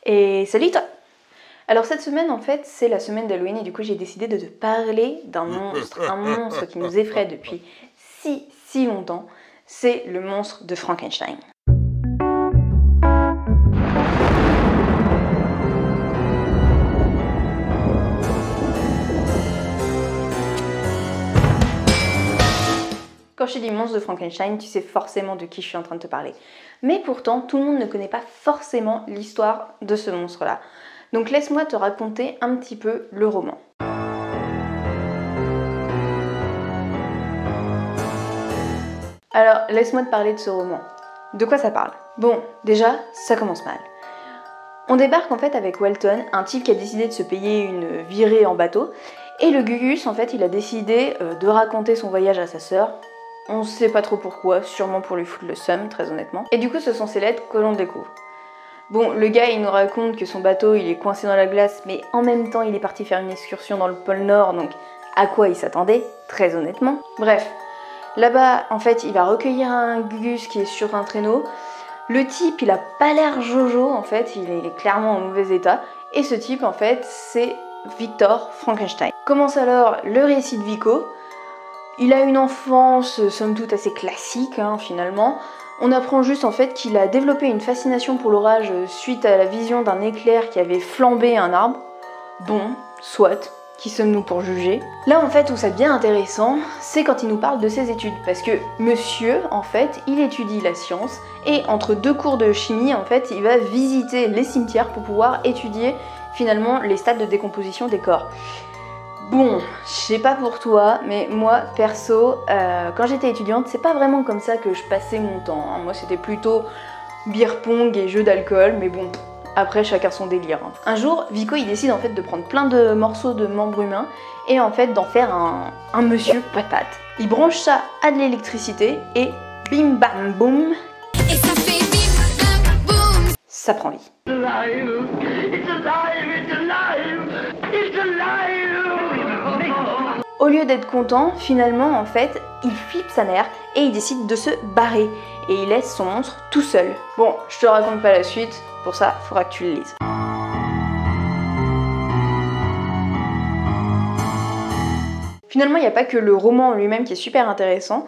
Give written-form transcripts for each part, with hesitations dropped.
Et salut toi! Alors cette semaine en fait c'est la semaine d'Halloween et du coup j'ai décidé de te parler d'un monstre, un monstre qui nous effraie depuis si longtemps, c'est le monstre de Frankenstein. Quand je te dis monstre de Frankenstein, tu sais forcément de qui je suis en train de te parler. Mais pourtant, tout le monde ne connaît pas forcément l'histoire de ce monstre-là. Donc laisse-moi te raconter un petit peu le roman. Alors, laisse-moi te parler de ce roman. De quoi ça parle? Bon, déjà, ça commence mal. On débarque en fait avec Walton, un type qui a décidé de se payer une virée en bateau. Et le Gugus, en fait, il a décidé de raconter son voyage à sa sœur. On sait pas trop pourquoi, sûrement pour lui foutre le seum, très honnêtement. Et du coup, ce sont ces lettres que l'on découvre. Bon, le gars, il nous raconte que son bateau, il est coincé dans la glace, mais en même temps, il est parti faire une excursion dans le pôle Nord, donc à quoi il s'attendait, très honnêtement. Bref, là-bas, en fait, il va recueillir un Gugus qui est sur un traîneau. Le type, il a pas l'air jojo, en fait, il est clairement en mauvais état. Et ce type, en fait, c'est Victor Frankenstein. Commence alors le récit de Vico. Il a une enfance, somme toute, assez classique, finalement. On apprend juste en fait qu'il a développé une fascination pour l'orage suite à la vision d'un éclair qui avait flambé un arbre. Bon, soit, qui sommes-nous pour juger? Là en fait où ça devient intéressant, c'est quand il nous parle de ses études, parce que monsieur, en fait, il étudie la science, et entre deux cours de chimie, en fait, il va visiter les cimetières pour pouvoir étudier finalement les stades de décomposition des corps. Bon, je sais pas pour toi, mais moi, perso, quand j'étais étudiante, c'est pas vraiment comme ça que je passais mon temps. Moi, c'était plutôt beer pong et jeux d'alcool, mais bon, après, chacun son délire. Un jour, Vico, il décide en fait de prendre plein de morceaux de membres humains et en fait d'en faire un monsieur patate. Il branche ça à de l'électricité et bim bam boum. Et ça fait bim bam boum. Ça prend vie. It's alive, it's alive, it's alive, it's alive. Au lieu d'être content, finalement, en fait, il flippe sa mère et il décide de se barrer. Et il laisse son monstre tout seul. Bon, je te raconte pas la suite, pour ça, faudra que tu le lises. Finalement, il n'y a pas que le roman en lui-même qui est super intéressant.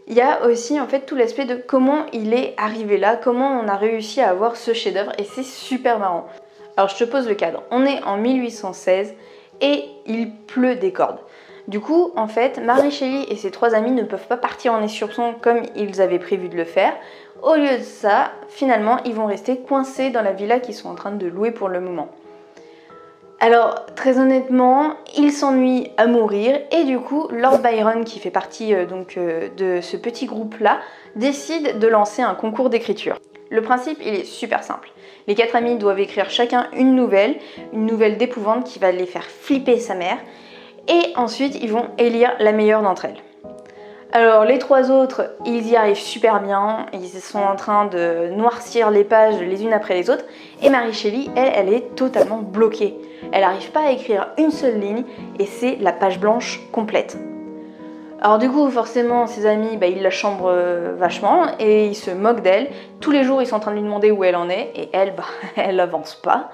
Il y a aussi en fait tout l'aspect de comment il est arrivé là, comment on a réussi à avoir ce chef-d'œuvre et c'est super marrant. Alors je te pose le cadre. On est en 1816 et il pleut des cordes. Du coup, en fait, Mary Shelley et ses trois amis ne peuvent pas partir en excursion comme ils avaient prévu de le faire. Au lieu de ça, finalement, ils vont rester coincés dans la villa qu'ils sont en train de louer pour le moment. Alors, très honnêtement, ils s'ennuient à mourir et du coup, Lord Byron, qui fait partie de ce petit groupe-là, décide de lancer un concours d'écriture. Le principe, il est super simple. Les quatre amis doivent écrire chacun une nouvelle d'épouvante qui va les faire flipper sa mère. Et ensuite, ils vont élire la meilleure d'entre elles. Alors, les trois autres, ils y arrivent super bien. Ils sont en train de noircir les pages les unes après les autres. Et Mary Shelley, elle est totalement bloquée. Elle n'arrive pas à écrire une seule ligne et c'est la page blanche complète. Alors du coup, forcément, ses amis, ils la chambrent vachement et ils se moquent d'elle. Tous les jours, ils sont en train de lui demander où elle en est et elle, elle avance pas.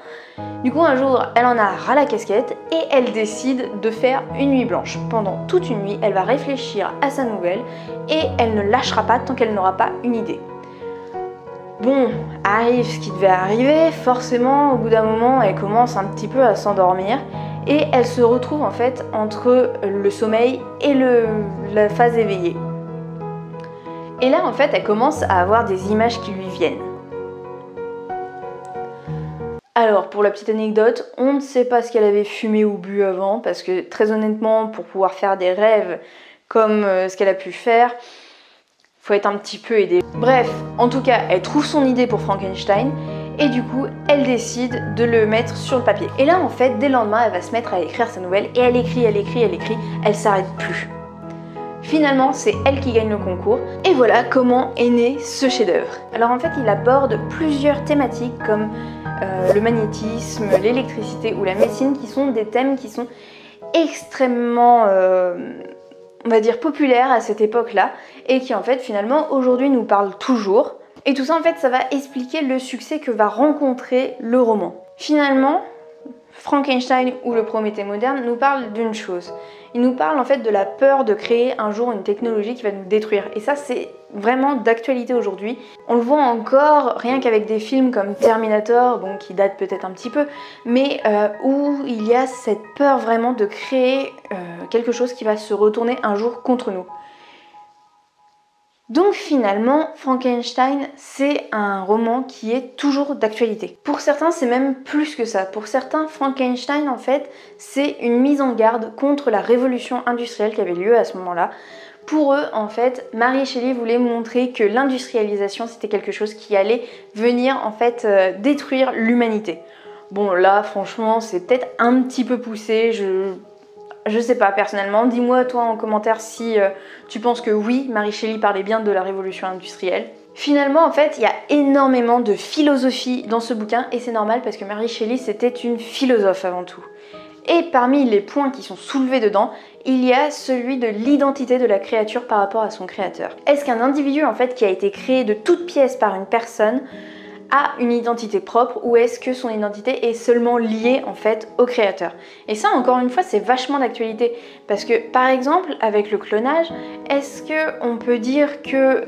Du coup, un jour, elle en a ras la casquette et elle décide de faire une nuit blanche. Pendant toute une nuit, elle va réfléchir à sa nouvelle et elle ne lâchera pas tant qu'elle n'aura pas une idée. Bon, arrive ce qui devait arriver, forcément, au bout d'un moment, elle commence un petit peu à s'endormir. Et elle se retrouve en fait entre le sommeil et la phase éveillée. Et là en fait elle commence à avoir des images qui lui viennent. Alors pour la petite anecdote, on ne sait pas ce qu'elle avait fumé ou bu avant parce que très honnêtement pour pouvoir faire des rêves comme ce qu'elle a pu faire, faut être un petit peu aidé. Bref, en tout cas elle trouve son idée pour Frankenstein. Et du coup, elle décide de le mettre sur le papier. Et là, en fait, dès le lendemain, elle va se mettre à écrire sa nouvelle. Et elle écrit, elle s'arrête plus. Finalement, c'est elle qui gagne le concours. Et voilà comment est né ce chef-d'œuvre. Alors en fait, il aborde plusieurs thématiques comme le magnétisme, l'électricité ou la médecine, qui sont des thèmes qui sont extrêmement, on va dire, populaires à cette époque-là. Et qui en fait, finalement, aujourd'hui nous parlent toujours. Et tout ça en fait ça va expliquer le succès que va rencontrer le roman. Finalement, Frankenstein ou le Prométhée moderne nous parle d'une chose. Il nous parle en fait de la peur de créer un jour une technologie qui va nous détruire. Et ça, c'est vraiment d'actualité aujourd'hui. On le voit encore rien qu'avec des films comme Terminator, bon, qui datent peut-être un petit peu, mais où il y a cette peur vraiment de créer quelque chose qui va se retourner un jour contre nous. Donc finalement, Frankenstein, c'est un roman qui est toujours d'actualité. Pour certains, c'est même plus que ça. Pour certains, Frankenstein, en fait, c'est une mise en garde contre la révolution industrielle qui avait lieu à ce moment-là. Pour eux, en fait, Mary Shelley voulait montrer que l'industrialisation, c'était quelque chose qui allait venir, en fait, détruire l'humanité. Bon, là, franchement, c'est peut-être un petit peu poussé, je sais pas, personnellement. Dis-moi, toi, en commentaire, si tu penses que oui, Mary Shelley parlait bien de la révolution industrielle. Finalement, en fait, il y a énormément de philosophie dans ce bouquin, et c'est normal parce que Mary Shelley, c'était une philosophe avant tout. Et parmi les points qui sont soulevés dedans, il y a celui de l'identité de la créature par rapport à son créateur. Est-ce qu'un individu, en fait, qui a été créé de toutes pièces par une personne, a une identité propre, ou est-ce que son identité est seulement liée en fait au créateur? Et ça, encore une fois, c'est vachement d'actualité parce que par exemple avec le clonage, est-ce que on peut dire que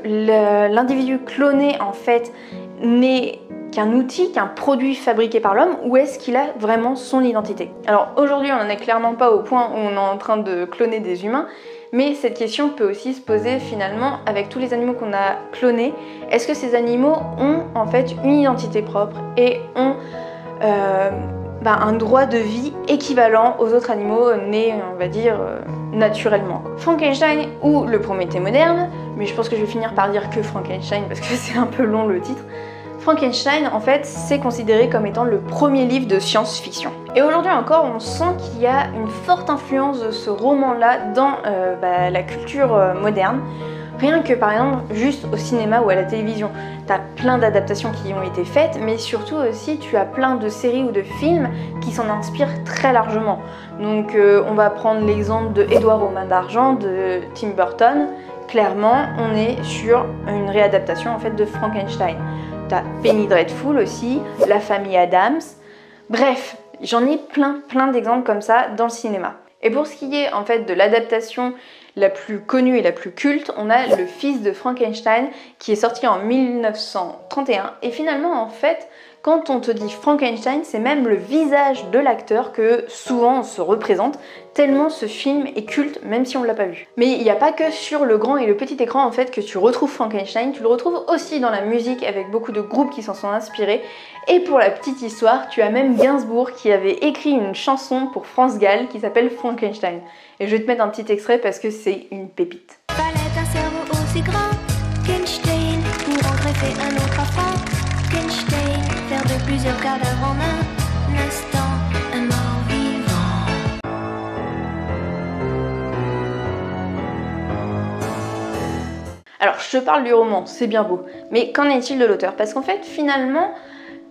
l'individu cloné en fait n'est qu'un outil, qu'un produit fabriqué par l'homme, ou est-ce qu'il a vraiment son identité? Alors aujourd'hui, on n'en est clairement pas au point où on est en train de cloner des humains, mais cette question peut aussi se poser finalement avec tous les animaux qu'on a clonés. Est-ce que ces animaux ont en fait une identité propre et ont un droit de vie équivalent aux autres animaux nés, on va dire, naturellement. Frankenstein ou le Prométhée moderne, mais je pense que je vais finir par dire que Frankenstein parce que c'est un peu long le titre. Frankenstein, en fait, c'est considéré comme étant le premier livre de science-fiction. Et aujourd'hui encore, on sent qu'il y a une forte influence de ce roman-là dans la culture moderne. Rien que par exemple, juste au cinéma ou à la télévision, t'as plein d'adaptations qui ont été faites, mais surtout aussi, tu as plein de séries ou de films qui s'en inspirent très largement. Donc on va prendre l'exemple de Édouard aux mains d'argent de Tim Burton. Clairement, on est sur une réadaptation en fait de Frankenstein. T'as Penny Dreadful aussi, La famille Addams. Bref, j'en ai plein d'exemples comme ça dans le cinéma. Et pour ce qui est en fait de l'adaptation la plus connue et la plus culte, on a Le Fils de Frankenstein qui est sorti en 1931. Et finalement, en fait, quand on te dit Frankenstein, c'est même le visage de l'acteur que souvent on se représente, tellement ce film est culte, même si on ne l'a pas vu. Mais il n'y a pas que sur le grand et le petit écran en fait que tu retrouves Frankenstein, tu le retrouves aussi dans la musique avec beaucoup de groupes qui s'en sont inspirés. Et pour la petite histoire, tu as même Gainsbourg qui avait écrit une chanson pour France Gall qui s'appelle Frankenstein. Et je vais te mettre un petit extrait parce que c'est une pépite. Fallait un cerveau aussi grand qu'Einstein pour en greffer un autre à Frankenstein, faire de plusieurs cadavres en un instant un mort vivant. Alors je te parle du roman, c'est bien beau, mais qu'en est-il de l'auteur? Parce qu'en fait finalement,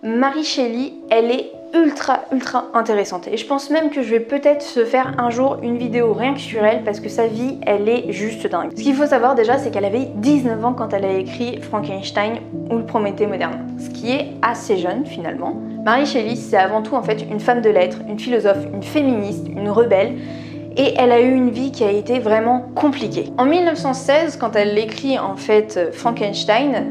Mary Shelley, elle est ultra intéressante et je pense même que je vais peut-être se faire un jour une vidéo rien que sur elle parce que sa vie elle est juste dingue. Ce qu'il faut savoir déjà c'est qu'elle avait 19 ans quand elle a écrit Frankenstein ou le Prométhée moderne, ce qui est assez jeune finalement. Mary Shelley c'est avant tout en fait une femme de lettres, une philosophe, une féministe, une rebelle. Et elle a eu une vie qui a été vraiment compliquée. En 1916, quand elle écrit en fait Frankenstein,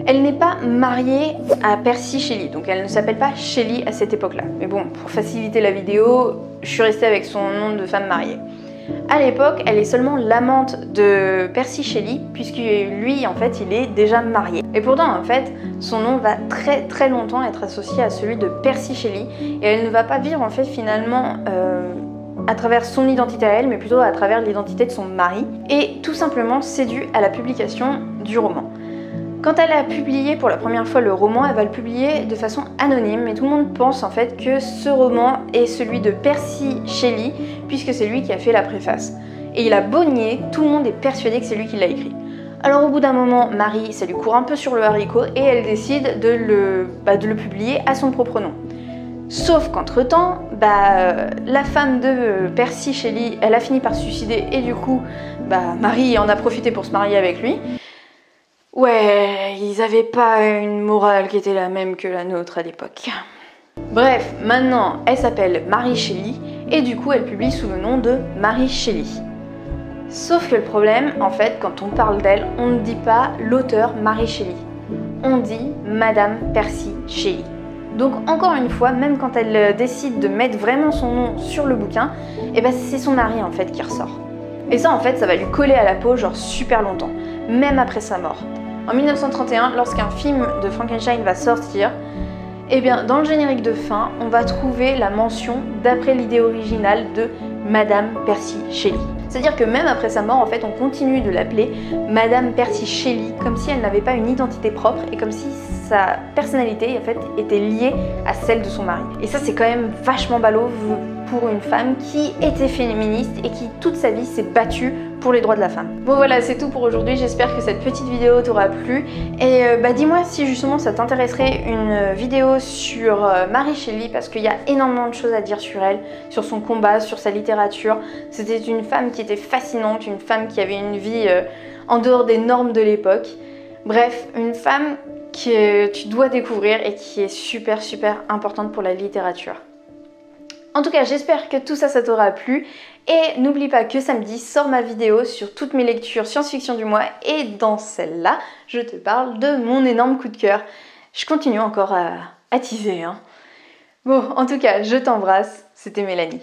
elle n'est pas mariée à Percy Shelley, donc elle ne s'appelle pas Shelley à cette époque-là. Mais bon, pour faciliter la vidéo, je suis restée avec son nom de femme mariée. À l'époque, elle est seulement l'amante de Percy Shelley, puisque lui, en fait, il est déjà marié. Et pourtant, en fait, son nom va très longtemps être associé à celui de Percy Shelley, et elle ne va pas vivre, en fait, finalement, à travers son identité à elle, mais plutôt à travers l'identité de son mari. Et tout simplement, c'est dû à la publication du roman. Quand elle a publié pour la première fois le roman, elle va le publier de façon anonyme, mais tout le monde pense en fait que ce roman est celui de Percy Shelley, puisque c'est lui qui a fait la préface. Et il a beau nier, tout le monde est persuadé que c'est lui qui l'a écrit. Alors au bout d'un moment, Marie, ça lui court un peu sur le haricot, et elle décide de le publier à son propre nom. Sauf qu'entre-temps, la femme de Percy Shelley, elle a fini par se suicider, et du coup, Marie en a profité pour se marier avec lui. Ouais, ils avaient pas une morale qui était la même que la nôtre à l'époque. Bref, maintenant elle s'appelle Mary Shelley et du coup elle publie sous le nom de Mary Shelley. Sauf que le problème, en fait, quand on parle d'elle, on ne dit pas l'auteur Mary Shelley. On dit Madame Percy Shelley. Donc encore une fois, même quand elle décide de mettre vraiment son nom sur le bouquin, et ben c'est son mari en fait qui ressort. Et ça en fait, ça va lui coller à la peau genre super longtemps, même après sa mort. En 1931, lorsqu'un film de Frankenstein va sortir, et bien dans le générique de fin, on va trouver la mention d'après l'idée originale de Madame Percy Shelley. C'est-à-dire que même après sa mort, en fait, on continue de l'appeler Madame Percy Shelley, comme si elle n'avait pas une identité propre et comme si sa personnalité, en fait, était liée à celle de son mari. Et ça, c'est quand même vachement ballot pour une femme qui était féministe et qui, toute sa vie, s'est battue pour les droits de la femme. Bon voilà, c'est tout pour aujourd'hui. J'espère que cette petite vidéo t'aura plu. Et dis-moi si justement ça t'intéresserait une vidéo sur Mary Shelley, parce qu'il y a énormément de choses à dire sur elle, sur son combat, sur sa littérature. C'était une femme qui était fascinante, une femme qui avait une vie en dehors des normes de l'époque. Bref, une femme que tu dois découvrir et qui est super importante pour la littérature. En tout cas, j'espère que tout ça t'aura plu. Et n'oublie pas que samedi sort ma vidéo sur toutes mes lectures science-fiction du mois. Et dans celle-là, je te parle de mon énorme coup de cœur. Je continue encore à teaser, hein. Bon, en tout cas, je t'embrasse. C'était Mélanie.